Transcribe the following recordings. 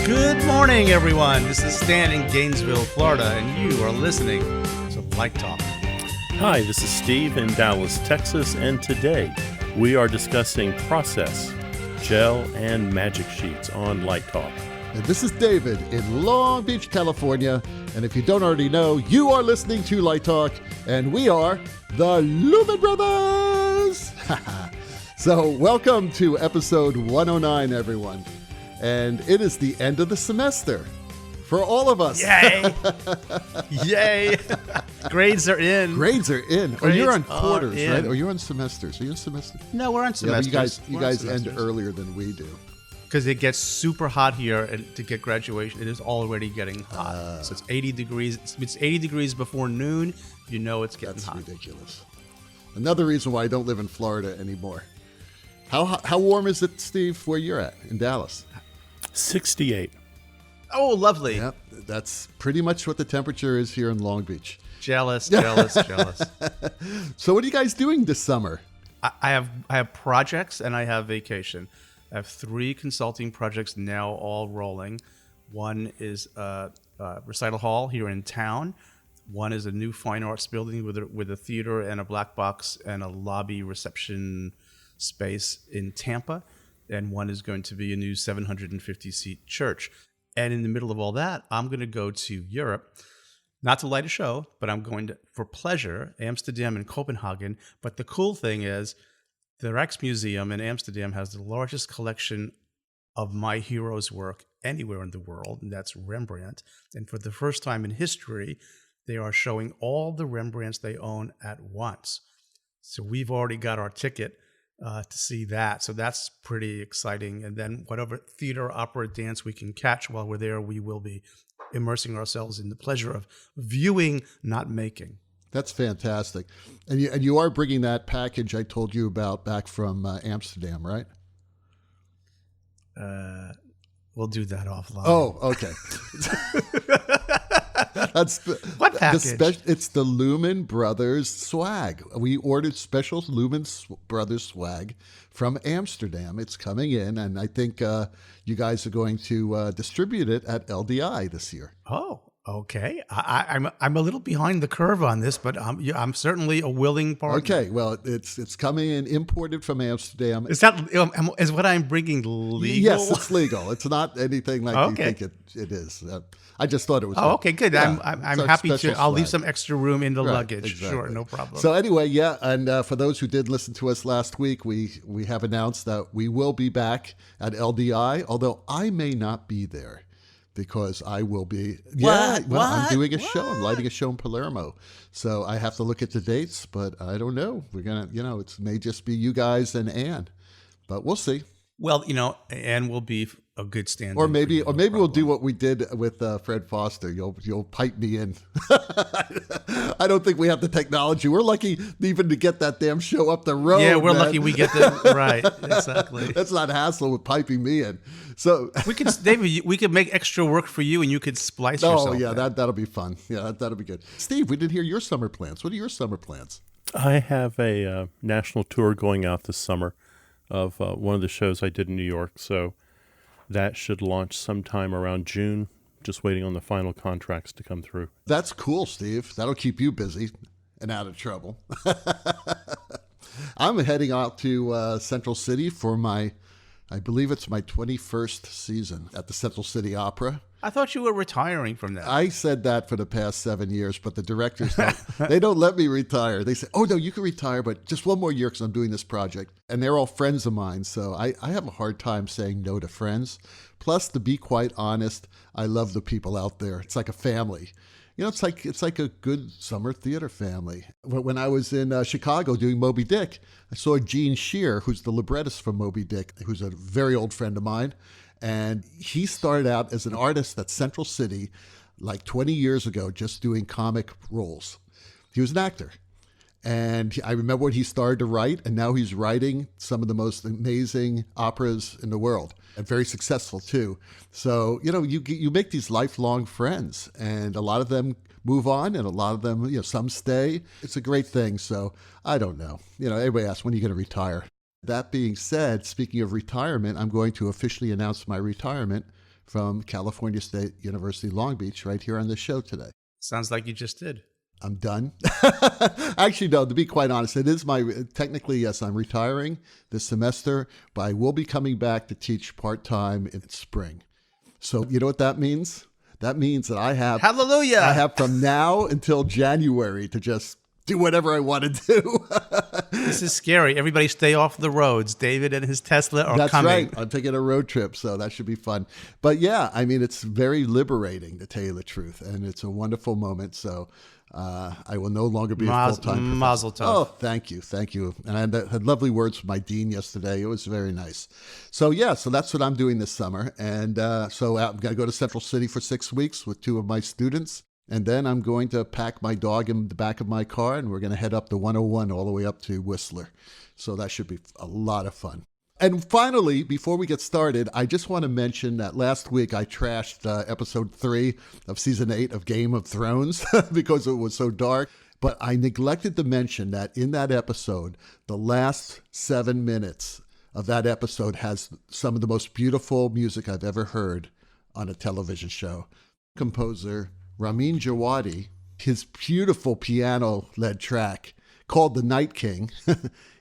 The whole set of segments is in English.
Good morning, everyone. This is Stan in Gainesville, Florida, and you are listening to Light Talk. Hi, this is Steve in Dallas, Texas, and today we are discussing process, gel, and magic sheets on Light Talk. And this is David in Long Beach, California. And if you don't already know, you are listening to Light Talk, and we are the Lumen Brothers. So welcome to episode 109, everyone. And it is the end of the semester for all of us. Yay! Yay! Grades are in. Grades are in. Grades you're on are quarters, in. right? Or you're on semesters. Are you on semesters? No, we're on semesters. Yeah, you guys end earlier than we do. Because it gets super hot here, and to get graduation, it is already getting hot. So it's 80 degrees. It's 80 degrees before noon. You know it's getting hot. That's ridiculous. Another reason why I don't live in Florida anymore. How warm is it, Steve, where you're at in Dallas? 68. Oh, lovely. Yep, that's pretty much what the temperature is here in Long Beach. Jealous. So what are you guys doing this summer? I have projects and I have vacation. I have 3 consulting projects now all rolling. One is a recital hall here in town. One is a new fine arts building with a theater and a black box and a lobby reception space in Tampa. And one is going to be a new 750-seat church. And in the middle of all that, I'm going to go to Europe, not to light a show, but I'm going to, for pleasure, Amsterdam and Copenhagen. But the cool thing is, the Rijksmuseum in Amsterdam has the largest collection of my hero's work anywhere in the world, and that's Rembrandt. And for the first time in history, they are showing all the Rembrandts they own at once. So we've already got our ticket to see that. So that's pretty exciting. And then whatever theater, opera, dance we can catch while we're there, we will be immersing ourselves in the pleasure of viewing, not making. That's fantastic. And you are bringing that package I told you about back from Amsterdam, right? We'll do that offline. Oh, okay. That's what package? It's the Lumen Brothers swag. We ordered special Lumen Brothers swag from Amsterdam. It's coming in, and I think you guys are going to distribute it at LDI this year. Oh, okay. I'm a little behind the curve on this, but I'm certainly a willing partner. Okay, well, it's coming in imported from Amsterdam. Is what I'm bringing legal? Yes, it's legal. It's not anything like you think it is. I just thought it was. Oh, okay, good. Yeah, I'm happy to. I'll leave some swag. extra room in the luggage. Exactly. Sure, no problem. So anyway, yeah, and for those who did listen to us last week, we have announced that we will be back at LDI, although I may not be there. Because I will be, I'm doing a show. I'm lighting a show in Palermo. So I have to look at the dates, but I don't know. We're going to, it may just be you guys and Ann, but we'll see. Well, Ann will be a good stand-in. Or maybe we'll do what we did with Fred Foster. You'll pipe me in. I don't think we have the technology. We're lucky even to get that damn show up the road. Yeah, we're lucky we get the right. Exactly. That's not hassle with piping me in. So David, we could make extra work for you, and you could splice yourself. Oh yeah, that'll be fun. Yeah, that'll be good. Steve, we didn't hear your summer plans. What are your summer plans? I have a national tour going out this summer of one of the shows I did in New York. So that should launch sometime around June. Just waiting on the final contracts to come through. That's cool, Steve. That'll keep you busy and out of trouble. I'm heading out to Central City for I believe it's my 21st season at the Central City Opera. I thought you were retiring from that. I said that for the past 7 years, but the directors they don't let me retire. They say, oh, no, you can retire, but just one more year because I'm doing this project. And they're all friends of mine, so I have a hard time saying no to friends. Plus, to be quite honest, I love the people out there. It's like a family. It's like a good summer theater family. When I was in Chicago doing Moby Dick, I saw Gene Shear, who's the librettist for Moby Dick, who's a very old friend of mine. And he started out as an artist at Central City like 20 years ago, just doing comic roles. He was an actor. And I remember when he started to write, and now he's writing some of the most amazing operas in the world, and very successful too. So, you make these lifelong friends, and a lot of them move on, and a lot of them, some stay. It's a great thing. So I don't know. Everybody asks, when are you going to retire? That being said, speaking of retirement, I'm going to officially announce my retirement from California State University, Long Beach, right here on the show today. Sounds like you just did. I'm done. Actually, no, to be quite honest, it is technically, yes, I'm retiring this semester, but I will be coming back to teach part-time in spring. So you know what that means? That means that I have from now until January to just do whatever I want to do. This is scary. Everybody stay off the roads. David and his Tesla are That's coming. Right. I'm taking a road trip, so that should be fun. But yeah, I mean, it's very liberating, to tell you the truth, and it's a wonderful moment. So I will no longer be a full-time professor. Mazel tov. Oh, thank you. Thank you. And I had lovely words from my dean yesterday. It was very nice. So yeah, so that's what I'm doing this summer. And so I'm going to go to Central City for 6 weeks with 2 of my students. And then I'm going to pack my dog in the back of my car, and we're going to head up the 101 all the way up to Whistler. So that should be a lot of fun. And finally, before we get started, I just want to mention that last week I trashed episode 3 of season 8 of Game of Thrones because it was so dark. But I neglected to mention that in that episode, the last 7 minutes of that episode has some of the most beautiful music I've ever heard on a television show. Composer Ramin Djawadi, his beautiful piano-led track called The Night King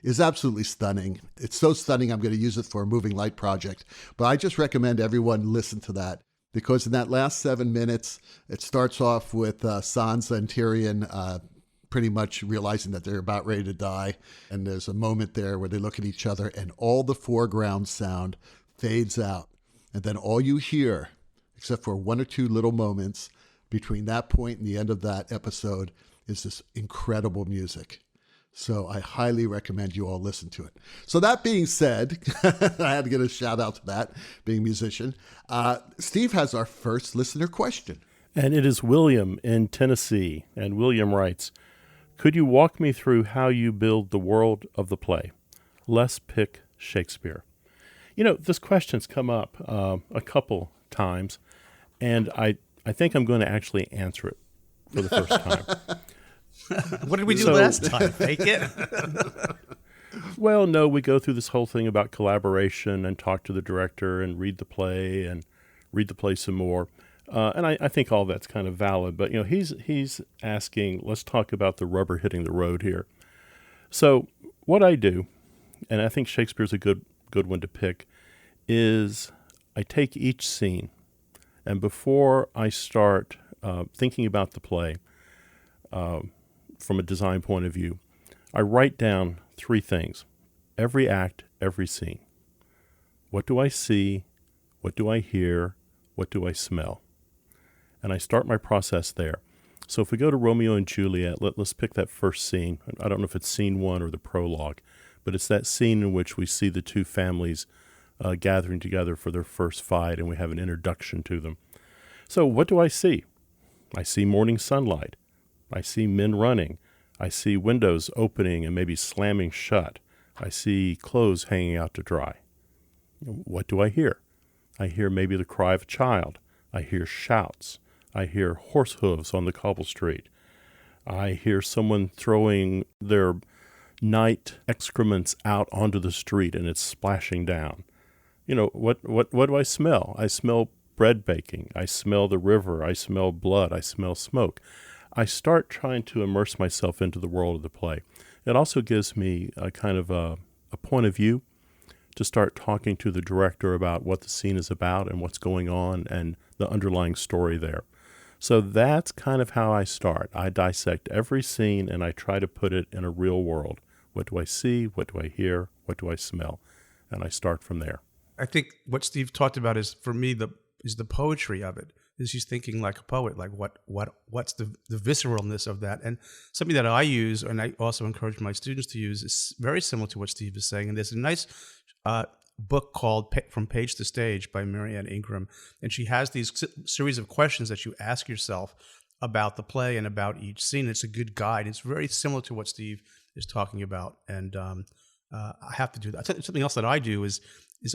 is absolutely stunning. It's so stunning I'm going to use it for a moving light project. But I just recommend everyone listen to that because in that last 7 minutes, it starts off with Sansa and Tyrion pretty much realizing that they're about ready to die. And there's a moment there where they look at each other and all the foreground sound fades out. And then all you hear, except for 1 or 2 little moments, between that point and the end of that episode is this incredible music. So I highly recommend you all listen to it. So that being said, I had to get a shout out to that, being a musician. Steve has our first listener question. And it is William in Tennessee. And William writes, could you walk me through how you build the world of the play? Let's pick Shakespeare. You know, this question's come up a couple times, and I think I'm going to actually answer it for the first time. What did we do last time? Fake it? Well, no, we go through this whole thing about collaboration and talk to the director and read the play some more. And I think all that's kind of valid. But, you know, he's asking, let's talk about the rubber hitting the road here. So what I do, and I think Shakespeare's a good one to pick, is I take each scene, and before I start thinking about the play from a design point of view, I write down 3 things. Every act, every scene. What do I see? What do I hear? What do I smell? And I start my process there. So if we go to Romeo and Juliet, let's pick that first scene. I don't know if it's scene 1 or the prologue, but it's that scene in which we see the 2 families gathering together for their first fight, and we have an introduction to them. So what do I see? I see morning sunlight. I see men running. I see windows opening and maybe slamming shut. I see clothes hanging out to dry. What do I hear? I hear maybe the cry of a child. I hear shouts. I hear horse hooves on the cobble street. I hear someone throwing their night excrements out onto the street and it's splashing down. You know, what do I smell? I smell bread baking. I smell the river. I smell blood. I smell smoke. I start trying to immerse myself into the world of the play. It also gives me a kind of a point of view to start talking to the director about what the scene is about and what's going on and the underlying story there. So that's kind of how I start. I dissect every scene and I try to put it in a real world. What do I see? What do I hear? What do I smell? And I start from there. I think what Steve talked about is, for me, the poetry of it. Is he's thinking like a poet, like what's the visceralness of that? And something that I use, and I also encourage my students to use, is very similar to what Steve is saying. And there's a nice book called From Page to Stage by Marianne Ingram. And she has these series of questions that you ask yourself about the play and about each scene. It's a good guide. It's very similar to what Steve is talking about. And I have to do that. Something else that I do is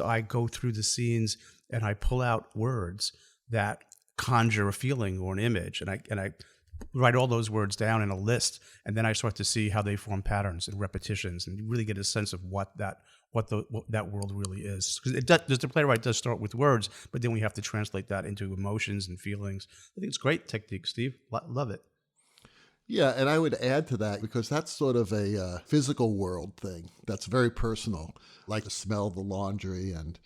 I go through the scenes and I pull out words that conjure a feeling or an image, and I write all those words down in a list, and then I start to see how they form patterns and repetitions, and you really get a sense of what that what that world really is. Because the playwright does start with words, but then we have to translate that into emotions and feelings. I think it's a great technique, Steve. Love it. Yeah, and I would add to that because that's sort of a physical world thing that's very personal, like the smell of the laundry and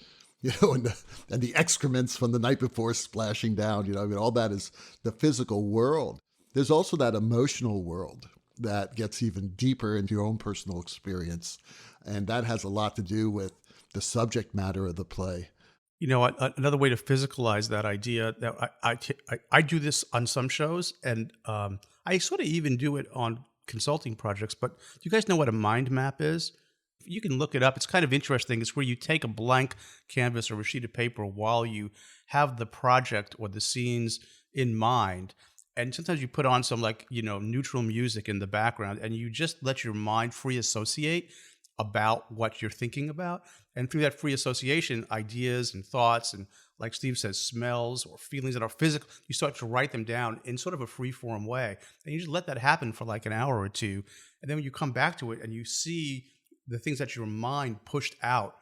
and the excrements from the night before splashing down. I mean, all that is the physical world. There's also that emotional world that gets even deeper into your own personal experience, and that has a lot to do with the subject matter of the play. Another way to physicalize that idea that I do this on some shows, and I sort of even do it on consulting projects. But do you guys know what a mind map is? You can look it up. It's kind of interesting. It's where you take a blank canvas or a sheet of paper while you have the project or the scenes in mind. And sometimes you put on some neutral music in the background, and you just let your mind free associate about what you're thinking about. And through that free association, ideas and thoughts and, like Steve says, smells or feelings that are physical, you start to write them down in sort of a free-form way. And you just let that happen for like an hour or two. And then when you come back to it and you see the things that your mind pushed out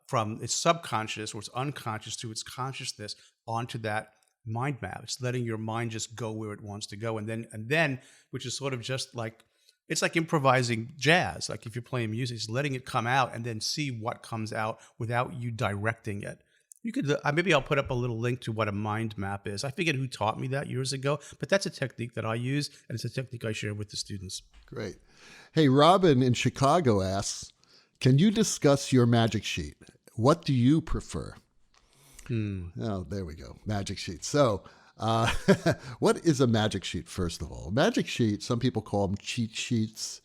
from its subconscious or its unconscious to its consciousness onto that mind map. It's letting your mind just go where it wants to go. And then, which is sort of just like, it's like improvising jazz. Like if you're playing music, it's letting it come out and then see what comes out without you directing it. You could maybe I'll put up a little link to what a mind map is. I forget who taught me that years ago, but that's a technique that I use, and it's a technique I share with the students. Great. Hey, Robin in Chicago asks, can you discuss your magic sheet? What do you prefer? Oh, there we go. Magic sheet. So what is a magic sheet, first of all? Magic sheet, some people call them cheat sheets.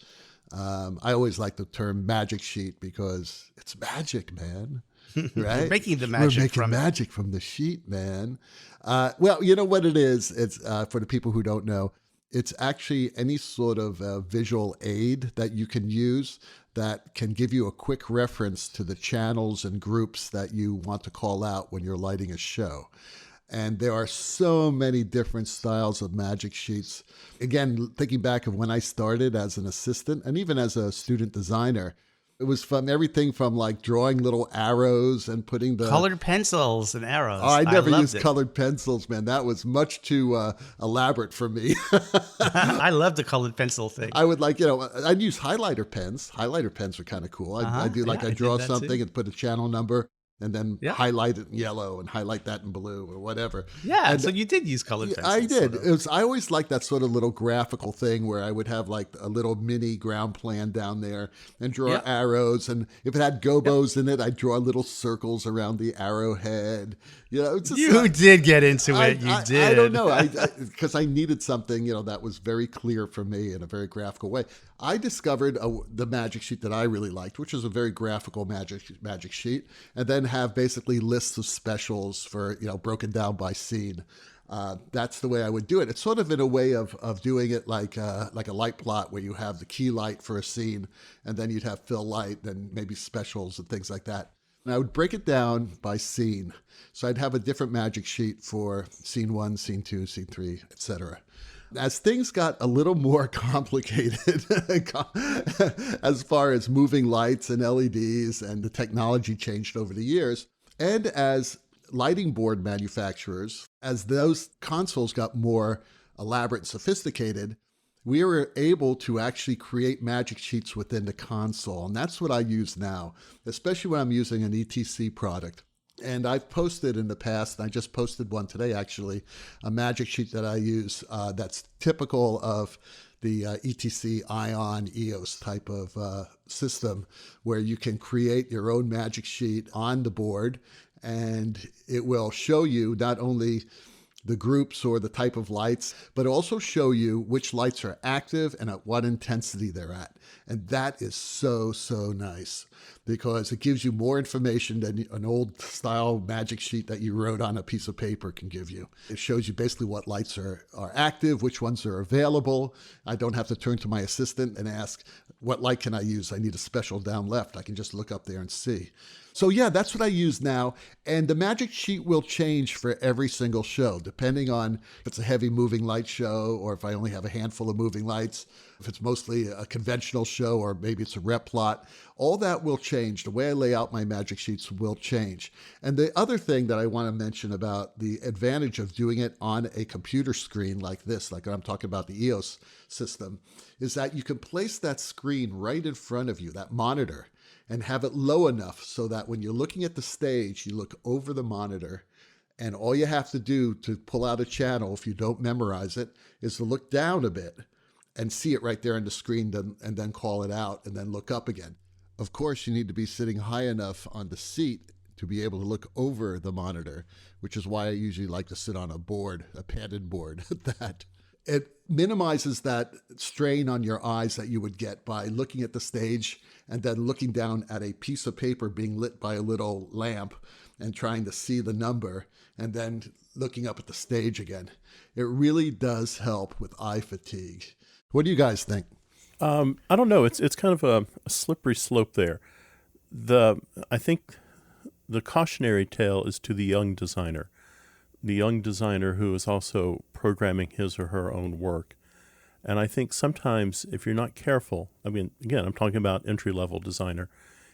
I always like the term magic sheet because it's magic, man. Right? We're making the magic. We're making magic from the sheet, man. Well, you know what it is? It's for the people who don't know, it's actually any sort of visual aid that you can use that can give you a quick reference to the channels and groups that you want to call out when you're lighting a show. And there are so many different styles of magic sheets. Again, thinking back of when I started as an assistant and even as a student designer, it was from everything from like drawing little arrows and putting the colored pencils and arrows. Oh, I never used colored pencils, man. That was much too elaborate for me. I love the colored pencil thing. I would I'd use highlighter pens. Highlighter pens are kind of cool. I draw something and put a channel number and then highlight it in yellow and highlight that in blue or whatever. Yeah, and so you did use colored pencils. I did. I always liked that sort of little graphical thing where I would have like a little mini ground plan down there and draw arrows. And if it had gobos in it, I'd draw little circles around the arrowhead. You did get into it. You did. I don't know. Because I needed something, that was very clear for me in a very graphical way. I discovered the magic sheet that I really liked, which is a very graphical magic sheet, and then have basically lists of specials for, broken down by scene. That's the way I would do it. It's sort of in a way of doing it like a light plot where you have the key light for a scene, and then you'd have fill light and maybe specials and things like that. And I would break it down by scene. So I'd have a different magic sheet for scene 1, scene 2, scene 3, etc. As things got a little more complicated as far as moving lights and LEDs and the technology changed over the years, and as lighting board manufacturers, as those consoles got more elaborate and sophisticated, we were able to actually create magic sheets within the console. And that's what I use now, especially when I'm using an ETC product. And I've posted in the past, and I just posted one today actually, a magic sheet that I use that's typical of the ETC Ion EOS type of system, where you can create your own magic sheet on the board, and it will show you not only the groups or the type of lights, but also show you which lights are active and at what intensity they're at. And that is so, so nice because it gives you more information than an old style magic sheet that you wrote on a piece of paper can give you. It shows you basically what lights are active, which ones are available. I don't have to turn to my assistant and ask, what light can I use? I need a special down left. I can just look up there and see. So yeah, that's what I use now. And the magic sheet will change for every single show, depending on if it's a heavy moving light show or if I only have a handful of moving lights. if it's mostly a conventional show or maybe it's a rep plot, all that will change. The way I lay out my magic sheets will change. And the other thing that I want to mention about the advantage of doing it on a computer screen like this, like I'm talking about the EOS system, is that you can place that screen right in front of you, that monitor, and have it low enough so that when you're looking at the stage, you look over the monitor. And all you have to do to pull out a channel, if you don't memorize it, is to look down a bit and see it right there on the screen and then call it out and then look up again. Of course, you need to be sitting high enough on the seat to be able to look over the monitor, which is why I usually like to sit on a board, a padded board. That it minimizes that strain on your eyes that you would get by looking at the stage and then looking down at a piece of paper being lit by a little lamp and trying to see the number and then looking up at the stage again. It really does help with eye fatigue. What do you guys think? I don't know. It's kind of a slippery slope there. I think the cautionary tale is to the young designer who is also programming his or her own work. And I think sometimes if you're not careful, I mean, again, I'm talking about entry-level designer,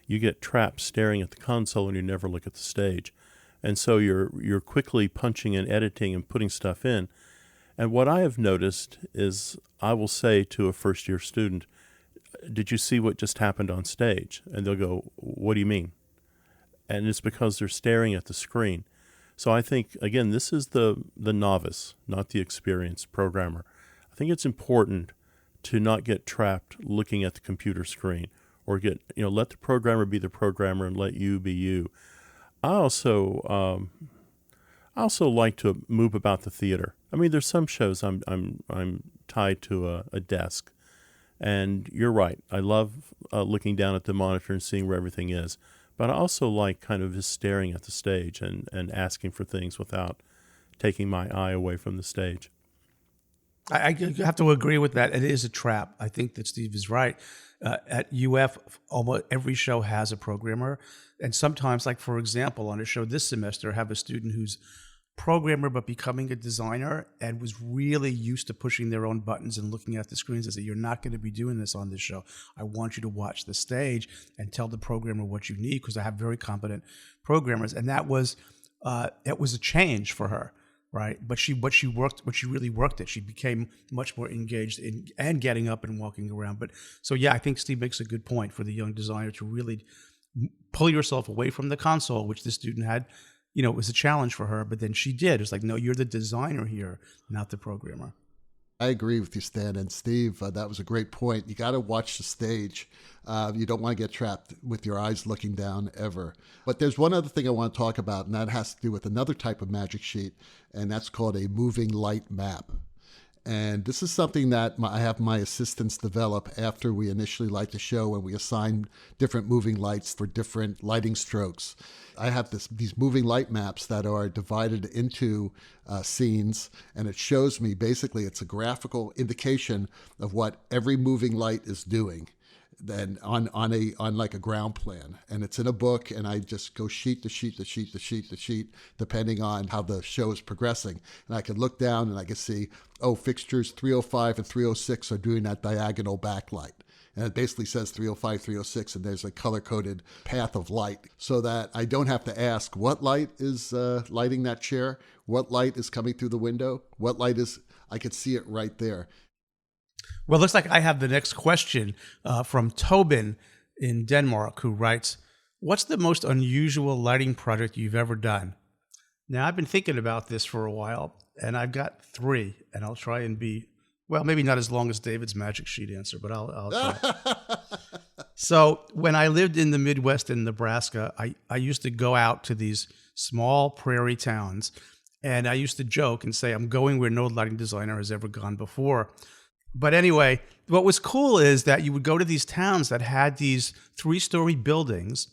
you get trapped staring at the console and you never look at the stage. And so you're quickly punching and editing and putting stuff in. And what I have noticed is I will say to a first-year student, did you see what just happened on stage? And they'll go, what do you mean? And it's because they're staring at the screen. So I think, again, this is the novice, not the experienced programmer. I think it's important to not get trapped looking at the computer screen or let the programmer be the programmer and let you be you. I also like to move about the theater. I mean, there's some shows I'm tied to a desk, and you're right. I love looking down at the monitor and seeing where everything is. But I also like kind of just staring at the stage and asking for things without taking my eye away from the stage. I have to agree with that. It is a trap. I think that Steve is right. At UF, almost every show has a programmer. And sometimes, like for example, on a show this semester, I have a student who's programmer but becoming a designer and was really used to pushing their own buttons and looking at the screens. I said, you're not going to be doing this on this show. I want you to watch the stage and tell the programmer what you need, because I have very competent programmers. And that was it was a change for her. Right, but she really worked it. She became much more engaged in and getting up and walking around. But so yeah, I think Steve makes a good point for the young designer to really pull yourself away from the console, which this student had. It was a challenge for her, but then she did. It's like, no, you're the designer here, not the programmer. I agree with you, Stan. And Steve, that was a great point. You got to watch the stage. You don't want to get trapped with your eyes looking down ever. But there's one other thing I want to talk about, and that has to do with another type of magic sheet, and that's called a moving light map. And this is something that I have my assistants develop after we initially light the show, and we assign different moving lights for different lighting strokes. I have these moving light maps that are divided into scenes, and it shows me, basically, it's a graphical indication of what every moving light is doing. Then on like a ground plan, and it's in a book, and I just go sheet to sheet to sheet to sheet to sheet, depending on how the show is progressing. And I can look down and I can see, fixtures 305 and 306 are doing that diagonal backlight. And it basically says 305, 306, and there's a color-coded path of light, so that I don't have to ask what light is lighting that chair, what light is coming through the window, what light is, I could see it right there. Well, it looks like I have the next question from Tobin in Denmark, who writes, what's the most unusual lighting project you've ever done? Now, I've been thinking about this for a while, and I've got 3, and I'll try and be, well, maybe not as long as David's magic sheet answer, but I'll try. So when I lived in the Midwest in Nebraska, I used to go out to these small prairie towns, and I used to joke and say, I'm going where no lighting designer has ever gone before. But anyway, what was cool is that you would go to these towns that had these 3-story buildings,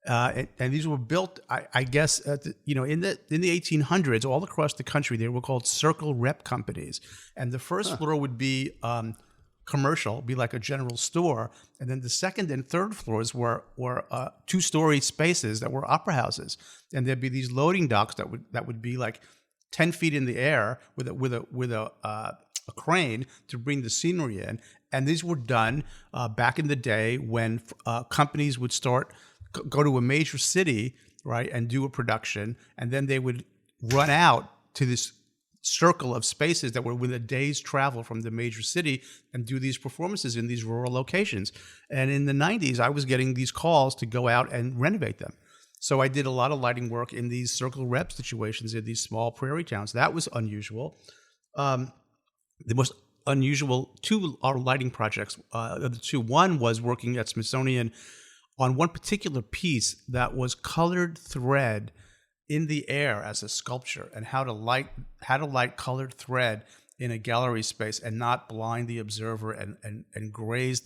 and these were built, I guess, in the 1800s, all across the country. They were called circle rep companies, and the first floor would be commercial, be like a general store, and then the second and third floors were 2-story spaces that were opera houses, and there'd be these loading docks that would be like 10 feet in the air with a crane to bring the scenery in, And these were done back in the day when companies would go to a major city, right, and do a production, and then they would run out to this circle of spaces that were within a day's travel from the major city and do these performances in these rural locations. And in the 90s, I was getting these calls to go out and renovate them. So I did a lot of lighting work in these circle rep situations in these small prairie towns. That was unusual. The most unusual two are lighting projects. The two, one was working at Smithsonian on one particular piece that was colored thread in the air as a sculpture, and how to light colored thread in a gallery space and not blind the observer and graze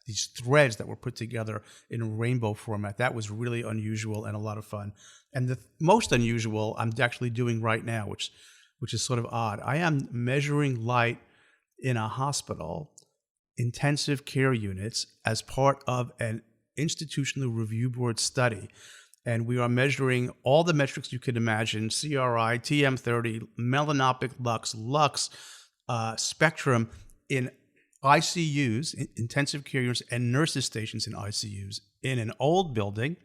these threads that were put together in a rainbow format. That was really unusual and a lot of fun. And the most unusual I'm actually doing right now, which is sort of odd. I am measuring light in a hospital, intensive care units, as part of an institutional review board study. And we are measuring all the metrics you could imagine: CRI, TM30, melanopic lux, spectrum in ICUs, intensive care units, and nurses' stations in ICUs in an old building.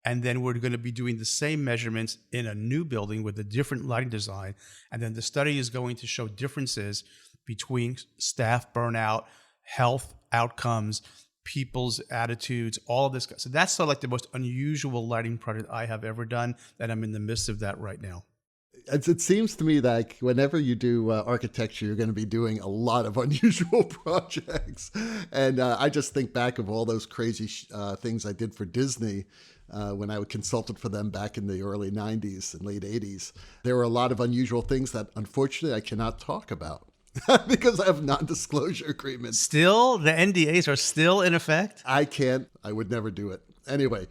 And then we're going to be doing the same measurements in a new building with a different lighting design. And then the study is going to show differences between staff burnout, health outcomes, people's attitudes, all of this. So that's sort of like the most unusual lighting project I have ever done, and I'm in the midst of that right now. It seems to me like whenever you do architecture, you're going to be doing a lot of unusual projects. And I just think back of all those crazy things I did for Disney when I consulted for them back in the early 90s and late 80s. There were a lot of unusual things that, unfortunately, I cannot talk about. Because I have non-disclosure agreements. Still? The NDAs are still in effect? I can't. I would never do it. Anyway,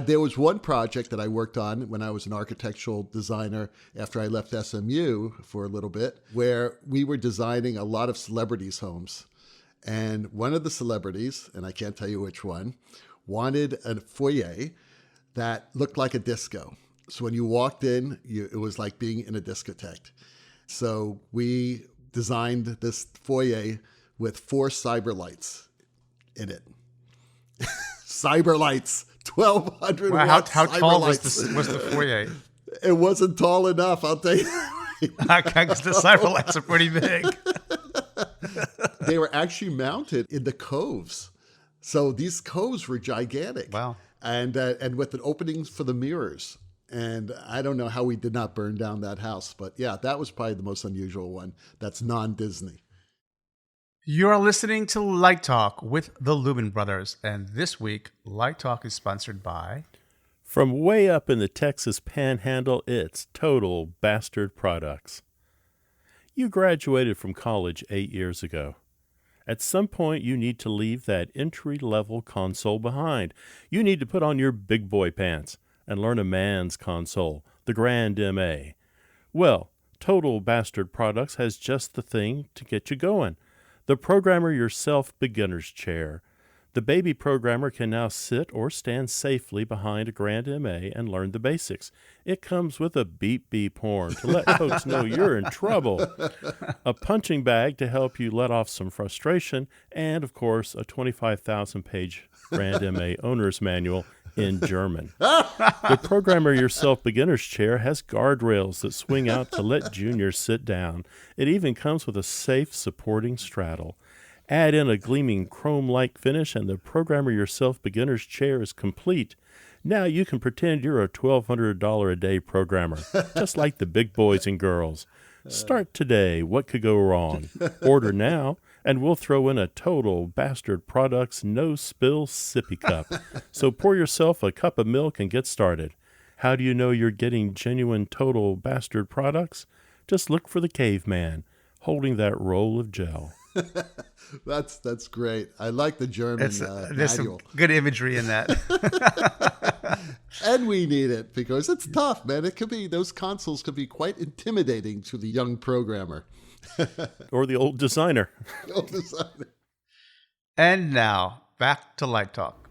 there was one project that I worked on when I was an architectural designer after I left SMU for a little bit, where we were designing a lot of celebrities' homes. And one of the celebrities, and I can't tell you which one, wanted a foyer that looked like a disco. So when you walked in, it was like being in a discotheque. So we designed this foyer with 4 cyber lights in it. Cyber lights, 1,200 wow, watts. How tall was lights. was the foyer? It wasn't tall enough, I'll tell you. Because the cyber lights are pretty big. They were actually mounted in the coves. So these coves were gigantic. Wow. And with an opening for the mirrors. And I don't know how we did not burn down that house. But yeah, that was probably the most unusual one. That's non-Disney. You're listening to Light Talk with the Lumen Brothers. And this week, Light Talk is sponsored by... From way up in the Texas Panhandle, it's Total Bastard Products. You graduated from college 8 years ago. At some point, you need to leave that entry-level console behind. You need to put on your big boy pants and learn a man's console, the Grand MA. Well, Total Bastard Products has just the thing to get you going. The Programmer Yourself Beginner's Chair. The baby programmer can now sit or stand safely behind a Grand MA and learn the basics. It comes with a beep-beep horn to let folks know you're in trouble, a punching bag to help you let off some frustration, and, of course, a 25,000-page Grand MA owner's manual in German. The Programmer Yourself Beginner's Chair has guardrails that swing out to let juniors sit down. It even comes with a safe supporting straddle. Add in a gleaming chrome-like finish and the Programmer Yourself Beginner's Chair is complete. Now you can pretend you're a $1,200 a day programmer, just like the big boys and girls. Start today. What could go wrong? Order now, and we'll throw in a Total Bastard Products no-spill sippy cup. So pour yourself a cup of milk and get started. How do you know you're getting genuine Total Bastard Products? Just look for the caveman holding that roll of gel. That's great. I like the German there's manual. some good imagery in that. And we need it because it's tough, man. It could be, those consoles could be quite intimidating to the young programmer. Or the old designer. And now, back to Light Talk.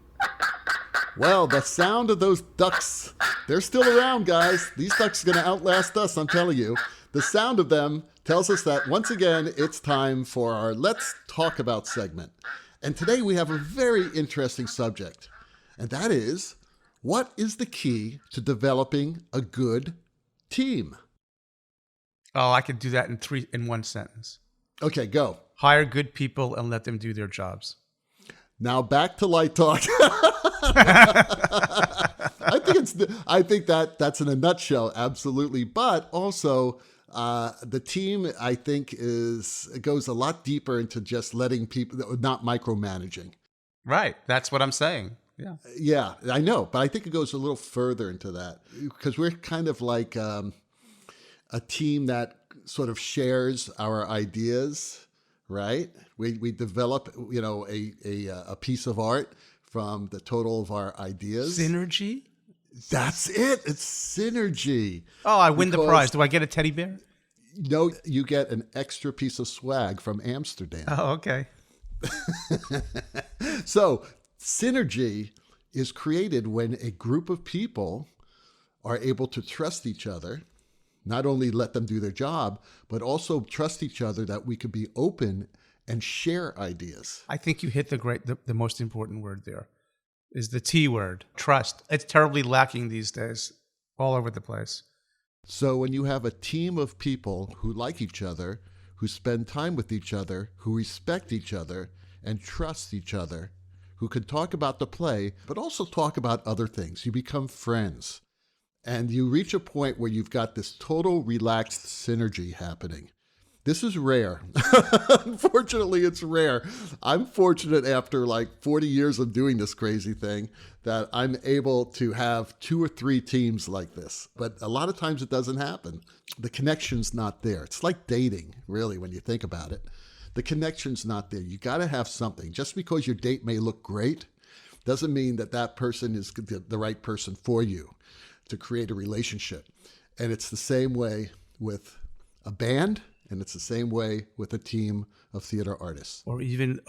Well, the sound of those ducks, they're still around, guys. These ducks are going to outlast us, I'm telling you. The sound of them tells us that once again, it's time for our Let's Talk About segment. And today we have a very interesting subject, and that is, what is the key to developing a good team? Oh, I could do that in one sentence. Okay, go. Hire good people and let them do their jobs. Now back to light talk. I think that's in a nutshell, absolutely. But also, the team, I think, goes a lot deeper into just letting people, not micromanaging. Right. That's what I'm saying. Yeah. Yeah, I know, but I think it goes a little further into that because we're kind of like a team that sort of shares our ideas, right? We develop, a piece of art from the total of our ideas. Synergy? That's it. It's synergy. Oh, I win the prize. Do I get a teddy bear? No, you get an extra piece of swag from Amsterdam. Oh, okay. So synergy is created when a group of people are able to trust each other, not only let them do their job, but also trust each other that we could be open and share ideas. I think you hit the most important word there, is the T word, trust. It's terribly lacking these days, all over the place. So when you have a team of people who like each other, who spend time with each other, who respect each other, and trust each other, who can talk about the play, but also talk about other things, you become friends. And you reach a point where you've got this total relaxed synergy happening. This is rare. Unfortunately, it's rare. I'm fortunate after like 40 years of doing this crazy thing that I'm able to have 2 or 3 teams like this. But a lot of times it doesn't happen. The connection's not there. It's like dating, really, when you think about it. The connection's not there. You got to have something. Just because your date may look great doesn't mean that that person is the right person for you to create a relationship. And it's the same way with a band, and it's the same way with a team of theater artists. Or even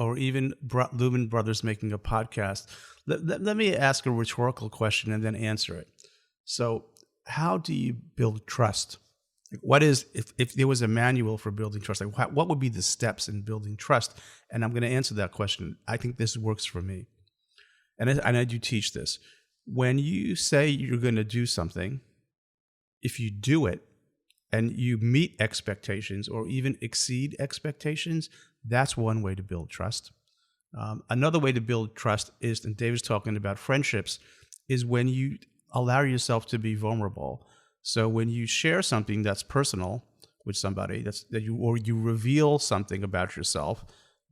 Lumen Brothers making a podcast. Let me ask a rhetorical question and then answer it. So how do you build trust? What is, if there was a manual for building trust, like what would be the steps in building trust? And I'm going to answer that question. I think this works for me. And I do teach this. When you say you're going to do something, if you do it and you meet expectations or even exceed expectations, that's one way to build trust. Another way to build trust is, and David's talking about friendships, is when you allow yourself to be vulnerable. So when you share something that's personal with somebody, you reveal something about yourself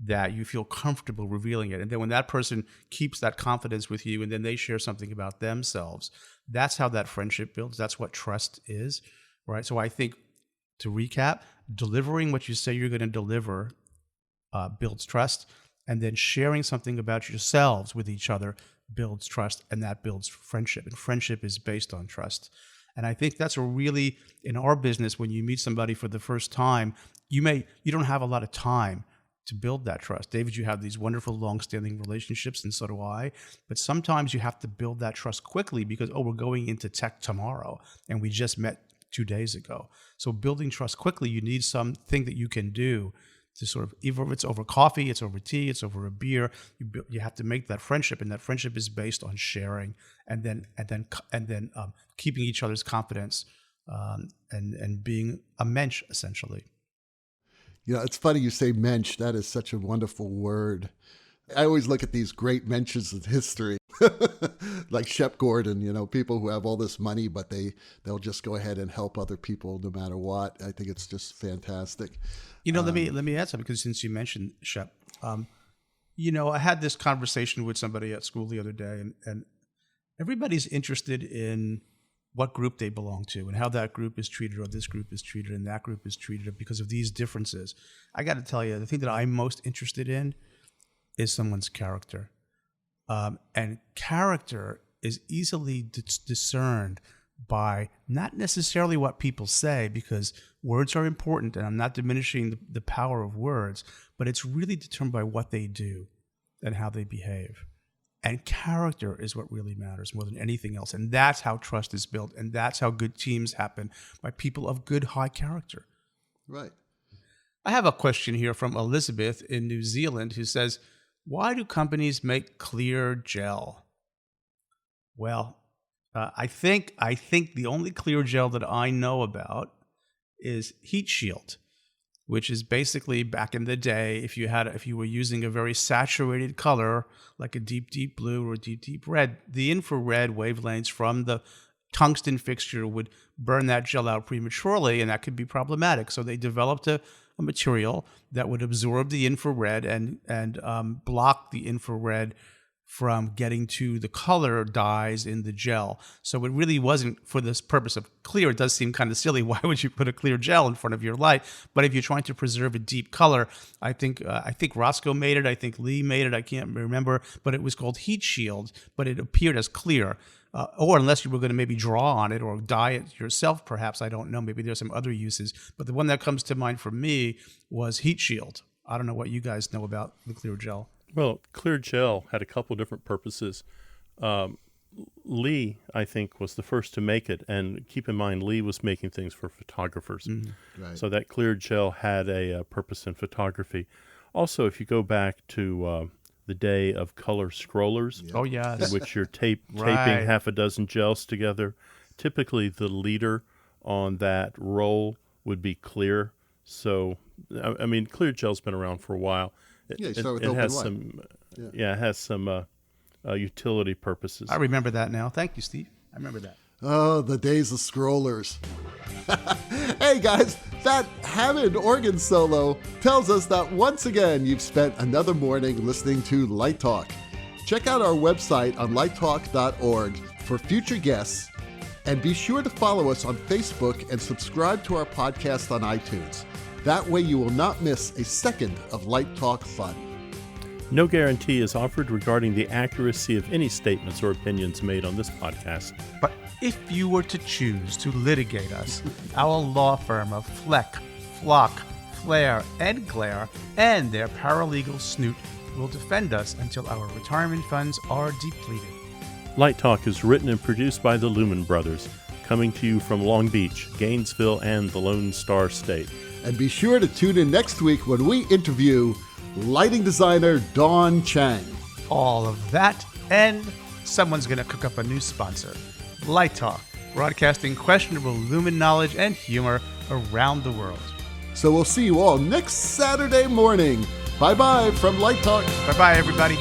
that you feel comfortable revealing it. And then when that person keeps that confidence with you and then they share something about themselves, that's how that friendship builds. That's what trust is, right? So I think, to recap, delivering what you say you're going to deliver builds trust. And then sharing something about yourselves with each other builds trust, and that builds friendship. And friendship is based on trust. And I think that's in our business, when you meet somebody for the first time, you don't have a lot of time to build that trust. David, you have these wonderful long-standing relationships, and so do I. But sometimes you have to build that trust quickly because, we're going into tech tomorrow, and we just met 2 days ago. So building trust quickly, you need something that you can do to sort of, either it's over coffee, it's over tea, it's over a beer. You have to make that friendship, and that friendship is based on sharing, and then keeping each other's confidence, and being a mensch, essentially. It's funny you say mensch. That is such a wonderful word. I always look at these great mensches of history, like Shep Gordon, people who have all this money, but they'll just go ahead and help other people no matter what. I think it's just fantastic. Let me add something, because since you mentioned Shep, I had this conversation with somebody at school the other day, and everybody's interested in what group they belong to and how that group is treated, or this group is treated and that group is treated because of these differences. I got to tell you, the thing that I'm most interested in is someone's character. And character is easily discerned by not necessarily what people say, because words are important, and I'm not diminishing the power of words, but it's really determined by what they do and how they behave. And character is what really matters more than anything else. And that's how trust is built. And that's how good teams happen, by people of good, high character. Right. I have a question here from Elizabeth in New Zealand who says, why do companies make clear gel? Well, I think the only clear gel that I know about is heat shield, which is basically, back in the day, if you were using a very saturated color like a deep, deep blue or deep, deep red, the infrared wavelengths from the tungsten fixture would burn that gel out prematurely, and that could be problematic. So they developed a material that would absorb the infrared and block the infrared from getting to the color dyes in the gel. So it really wasn't for this purpose of clear. It does seem kind of silly. Why would you put a clear gel in front of your light? But if you're trying to preserve a deep color, I think Roscoe made it. I think Lee made it. I can't remember. But it was called heat shield, but it appeared as clear. Or unless you were going to maybe draw on it or dye it yourself, perhaps. I don't know. Maybe there's some other uses. But the one that comes to mind for me was heat shield. I don't know what you guys know about the clear gel. Well, clear gel had a couple different purposes. Lee, I think, was the first to make it. And keep in mind, Lee was making things for photographers. Mm-hmm. Right. So that clear gel had a purpose in photography. Also, if you go back to the day of color scrollers, oh yes, in which you're taping Right. half a dozen gels together, typically the leader on that roll would be clear. So, I mean, clear gel's been around for a while. Yeah, you start with it open has white. some, it has some utility purposes. I remember that now. Thank you, Steve. I remember that. Oh, the days of scrollers. Hey guys, that Hammond organ solo tells us that once again you've spent another morning listening to Light Talk. Check out our website on lighttalk.org for future guests, and be sure to follow us on Facebook and subscribe to our podcast on iTunes. That way you will not miss a second of Light Talk fun. No guarantee is offered regarding the accuracy of any statements or opinions made on this podcast. But if you were to choose to litigate us, our law firm of Fleck, Flock, Flair, and Glare, and their paralegal Snoot will defend us until our retirement funds are depleted. Light Talk is written and produced by the Lumen Brothers, coming to you from Long Beach, Gainesville, and the Lone Star State. And be sure to tune in next week when we interview lighting designer Dawn Chang. All of that, and someone's going to cook up a new sponsor. Light Talk, broadcasting questionable Lumen knowledge and humor around the world. So we'll see you all next Saturday morning. Bye-bye from Light Talk. Bye-bye, everybody.